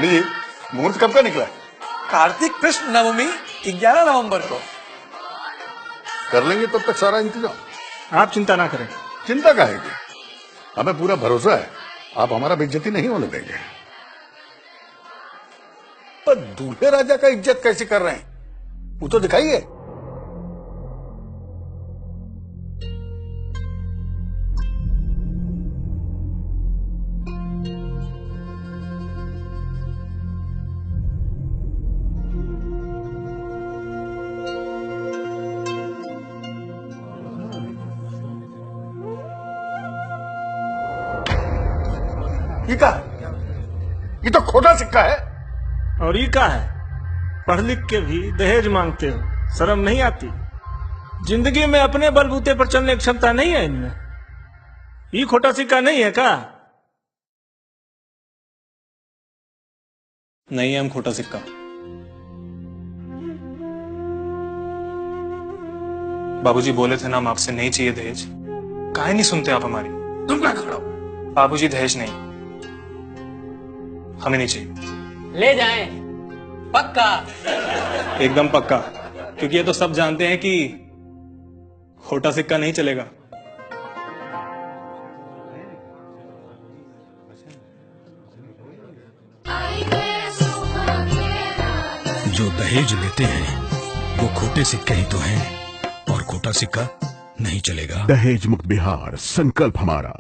पंडित जी, मुहूर्त कब का निकला है? कार्तिक कृष्ण नवमी 11 नवंबर को। कर लेंगे तब तक सारा इंतजाम। आप चिंता ना करें। चिंता काहे की? हमें पूरा भरोसा है आप हमारा बेइज्जती नहीं होने देंगे। पर दूल्हे राजा का इज्जत कैसे कर रहे हैं वो तो दिखाइए। ये तो खोटा सिक्का है। और ये क्या है? पढ़ लिख के भी दहेज मांगते हो, शर्म नहीं आती? जिंदगी में अपने बलबूते पर चलने की क्षमता नहीं है इनमें। ये खोटा सिक्का नहीं है का? नहीं है हम खोटा सिक्का। बाबूजी बोले थे ना हम आपसे नहीं चाहिए दहेज। काहे नहीं सुनते आप हमारी? तुम क्या खड़ा हो? बाबूजी दहेज नहीं, हमें नहीं चाहिए। ले जाएं, पक्का? एकदम पक्का, क्योंकि ये तो सब जानते हैं कि खोटा सिक्का नहीं चलेगा। जो दहेज लेते हैं वो खोटे सिक्के ही तो हैं, और खोटा सिक्का नहीं चलेगा। दहेज मुक्त बिहार, संकल्प हमारा।